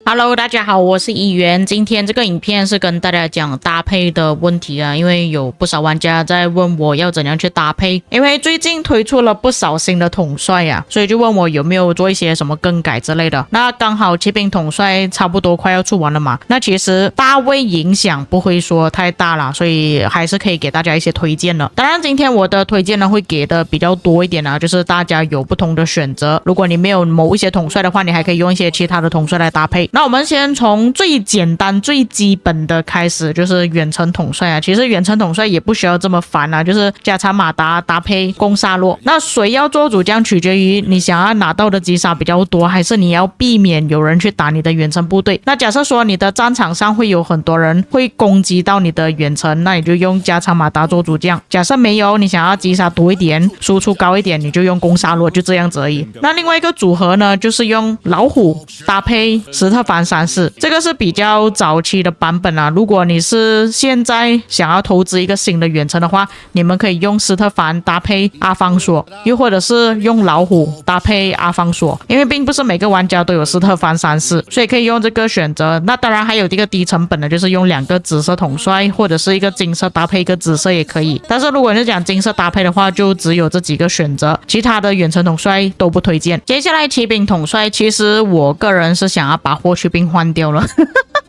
Hello， 大家好，我是议员。今天这个影片是跟大家讲搭配的问题啊，因为有不少玩家在问我要怎样去搭配，因为最近推出了不少新的统帅啊，所以就问我有没有做一些什么更改之类的。那刚好骑兵统帅差不多快要出完了嘛，那其实大位影响不会说太大啦，所以还是可以给大家一些推荐的。当然，今天我的推荐呢会给的比较多一点啊，就是大家有不同的选择。如果你没有某一些统帅的话，你还可以用一些其他的统帅来搭配。那我们先从最简单最基本的开始，就是远程统帅啊。其实远程统帅也不需要这么烦啊，就是加长马达搭配攻萨洛。那谁要做主将取决于你想要拿到的击杀比较多，还是你要避免有人去打你的远程部队。那假设说你的战场上会有很多人会攻击到你的远程，那你就用加长马达做主将。假设没有，你想要击杀多一点，输出高一点，你就用攻萨洛，就这样子而已。那另外一个组合呢，就是用老虎搭配史特凡三世，这个是比较早期的版本啊。如果你是现在想要投资一个新的远程的话，你们可以用史特凡搭配阿方索，又或者是用老虎搭配阿方索，因为并不是每个玩家都有史特凡三世，所以可以用这个选择。那当然还有这个低成本的，就是用2个紫色统帅，或者是一个金色搭配一个紫色也可以。但是如果你是讲金色搭配的话，就只有这几个选择，其他的远程统帅都不推荐。接下来骑兵统帅，其实我个人是想要把霍去病换掉了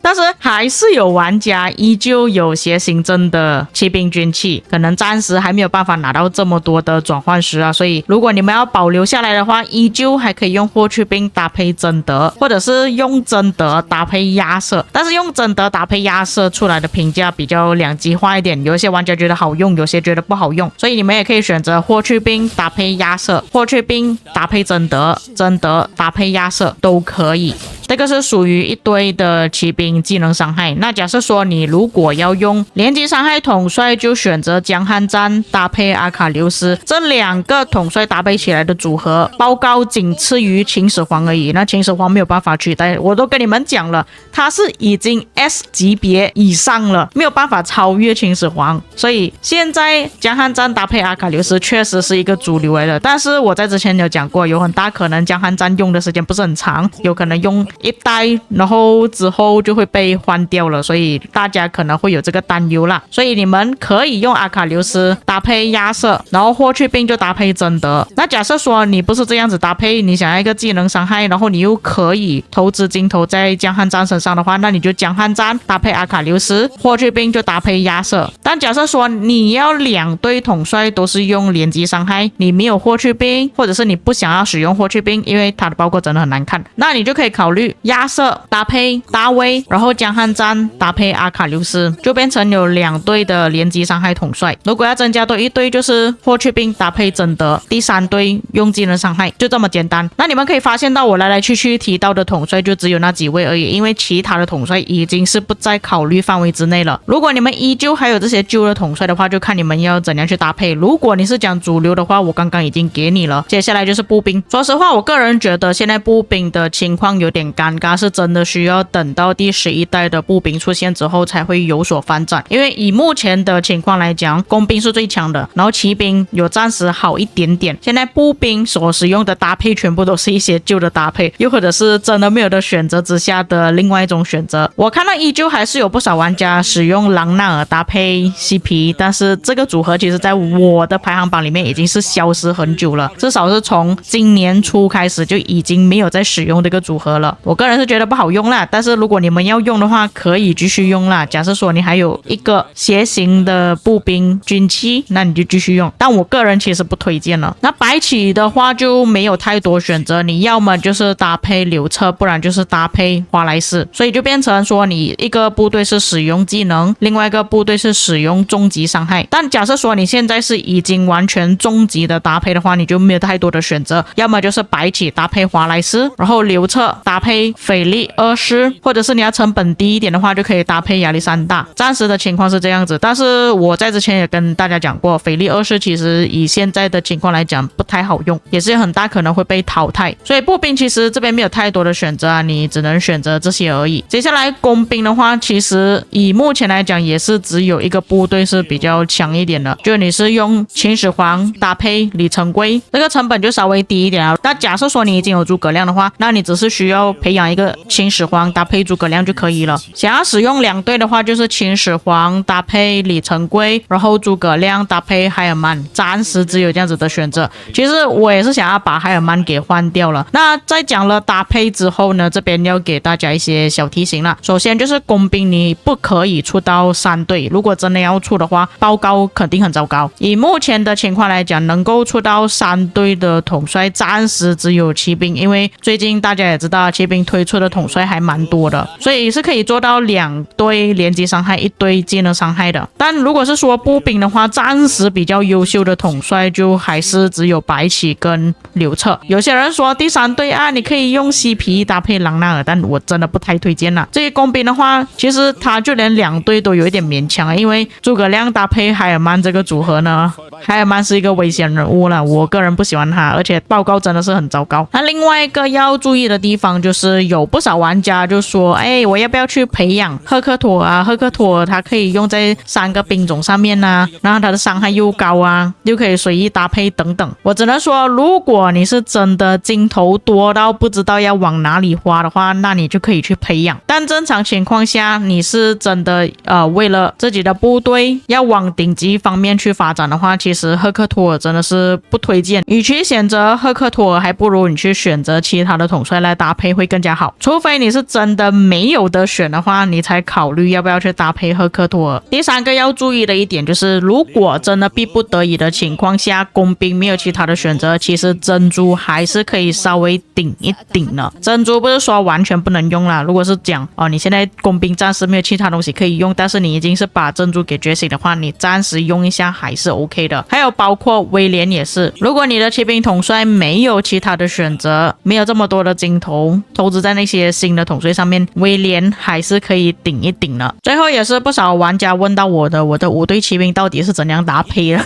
但是还是有玩家依旧有些行政的骑兵军器，可能暂时还没有办法拿到这么多的转换石啊，所以如果你们要保留下来的话，依旧还可以用霍去病搭配贞德，或者是用贞德搭配亚瑟。但是用贞德搭配亚瑟出来的评价比较两极化一点，有一些玩家觉得好用，有些觉得不好用，所以你们也可以选择霍去病搭配亚瑟，霍去病搭配贞德，贞德搭配亚瑟都可以。这个是属于一堆的骑兵技能伤害。那假设说你如果要用连击伤害统帅，就选择江汉赞搭配阿卡琉斯，这2个统帅搭配起来的组合报告仅次于秦始皇而已。那秦始皇没有办法取代，我都跟你们讲了，他是已经 S 级别以上了，没有办法超越秦始皇。所以现在江汉赞搭配阿卡琉斯确实是一个主流来的，但是我在之前有讲过，有很大可能江汉赞用的时间不是很长，有可能用一代，然后之后就会被换掉了，所以大家可能会有这个担忧啦。所以你们可以用阿卡琉斯搭配亚瑟，然后霍去病就搭配贞德。那假设说你不是这样子搭配，你想要一个技能伤害，然后你又可以投资金头在江汉赞身上的话，那你就江汉赞搭配阿卡琉斯，霍去病就搭配亚瑟。但假设说你要2队统帅都是用连击伤害，你没有霍去病，或者是你不想要使用霍去病，因为它的包裹真的很难看，那你就可以考虑亚瑟搭配大卫，然后江汉赞搭配阿卡琉斯，就变成有2队的连击伤害统帅。如果要增加多一队，就是霍去病搭配贞德，第3队用技能伤害，就这么简单。那你们可以发现到我来来去去提到的统帅就只有那几位而已，因为其他的统帅已经是不在考虑范围之内了。如果你们依旧还有这些旧的统帅的话，就看你们要怎样去搭配。如果你是讲主流的话，我刚刚已经给你了。接下来就是步兵。说实话，我个人觉得现在步兵的情况有点尴尬，是真的需要等到第11代的步兵出现之后才会有所发展。因为以目前的情况来讲，工兵是最强的，然后骑兵有暂时好一点点。现在步兵所使用的搭配全部都是一些旧的搭配，又或者是真的没有的选择之下的另外一种选择。我看到依旧还是有不少玩家使用朗纳尔搭配 CP， 但是这个组合其实在我的排行榜里面已经是消失很久了，至少是从今年初开始就已经没有在使用这个组合了。我个人是觉得不好用啦，但是如果你们要用的话可以继续用啦。假设说你还有一个楔形的步兵军器，那你就继续用，但我个人其实不推荐了。那白起的话就没有太多选择，你要么就是搭配刘彻，不然就是搭配华莱士，所以就变成说你一个部队是使用技能，另外一个部队是使用终极伤害。但假设说你现在是已经完全终极的搭配的话，你就没有太多的选择，要么就是白起搭配华莱士，然后刘彻搭配配斐力24，或者是你要成本低一点的话，就可以搭配亚历山大。暂时的情况是这样子，但是我在之前也跟大家讲过，斐力24其实以现在的情况来讲不太好用，也是很大可能会被淘汰。所以步兵其实这边没有太多的选择啊，你只能选择这些而已。接下来工兵的话，其实以目前来讲也是只有一个部队是比较强一点的，就你是用秦始皇搭配李成规，这个成本就稍微低一点啊。那假设说你已经有诸葛亮的话，那你只是需要培养一个秦始皇搭配诸葛亮就可以了。想要使用两队的话，就是秦始皇搭配李成规，然后诸葛亮搭配海尔曼，暂时只有这样子的选择。其实我也是想要把海尔曼给换掉了。那在讲了搭配之后呢，这边要给大家一些小提醒啦。首先就是工兵你不可以出到3队，如果真的要出的话，报告肯定很糟糕。以目前的情况来讲，能够出到3队的统帅暂时只有骑兵，因为最近大家也知道骑兵推出的统帅还蛮多的，所以是可以做到2队连击伤害1队技能伤害的。但如果是说步兵的话，暂时比较优秀的统帅就还是只有白起跟刘彻。有些人说第3队啊，你可以用西皮搭配朗纳尔，但我真的不太推荐啦。这些工兵的话，其实他就连2队都有一点勉强，因为诸葛亮搭配海尔曼这个组合呢，海尔曼是一个危险人物了，我个人不喜欢他，而且报告真的是很糟糕。那另外一个要注意的地方就是有不少玩家就说，我要不要去培养赫克托啊？赫克托它可以用在3个兵种上面啊，然后它的伤害又高啊，又可以随意搭配等等。我只能说，如果你是真的金头多到不知道要往哪里花的话，那你就可以去培养。但正常情况下，你是真的为了自己的部队要往顶级方面去发展的话，其实赫克托尔真的是不推荐。与其选择赫克托尔，还不如你去选择其他的统帅来搭配会更加好。除非你是真的没有得选的话，你才考虑要不要去搭配赫克托尔。第3个要注意的一点就是，如果真的逼不得已的情况下，工兵没有其他的选择，其实珍珠还是可以稍微顶一顶的。珍珠不是说完全不能用啦，如果是讲你现在工兵暂时没有其他东西可以用，但是你已经是把珍珠给觉醒的话，你暂时用一下还是 OK 的。还有包括威廉也是，如果你的骑兵统帅没有其他的选择，没有这么多的金头投资在那些新的统帅上面，威廉还是可以顶一顶的。最后也是不少玩家问到我的5队骑兵到底是怎样搭配的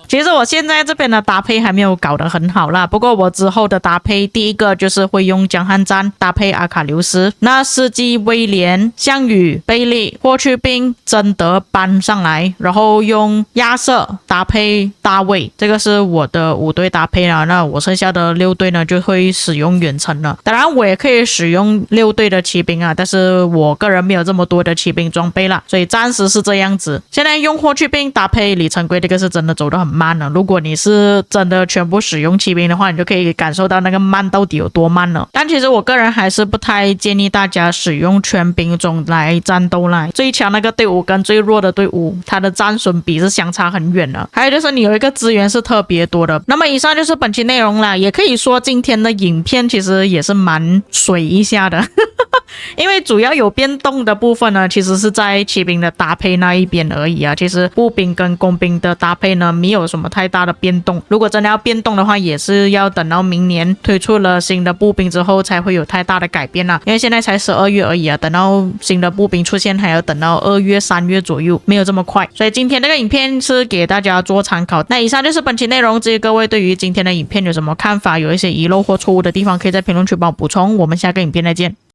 其实我现在这边的搭配还没有搞得很好啦，不过我之后的搭配，第一个就是会用江汉赞搭配阿卡琉斯，那司机威廉、项羽、贝利、霍去病、贞德搬上来，然后用亚瑟搭配大卫，这个是我的5队搭配啦。那我剩下的6队呢，就会使用远程了。当然我也可以使用6队的骑兵啊，但是我个人没有这么多的骑兵装备啦，所以暂时是这样子。现在用霍去病搭配李成规，这个是真的走得很慢了。如果你是真的全部使用骑兵的话，你就可以感受到那个慢到底有多慢了。但其实我个人还是不太建议大家使用全兵种来战斗啦，最强那个队伍跟最弱的队伍，它的战损比是相差很远的。还有就是你有一个资源是特别多的。那么以上就是本期内容啦，也可以说今天的影片其实也是蛮水一下的因为主要有变动的部分呢，其实是在骑兵的搭配那一边而已啊。其实步兵跟工兵的搭配呢，没有什么太大的变动。如果真的要变动的话，也是要等到明年推出了新的步兵之后才会有太大的改变啦。因为现在才12月而已啊，等到新的步兵出现还要等到2月3月左右，没有这么快。所以今天这个影片是给大家做参考。那以上就是本期内容，至于各位对于今天的影片有什么看法，有一些遗漏或错误的地方，可以在评论区帮我补充。我们下个影片再见。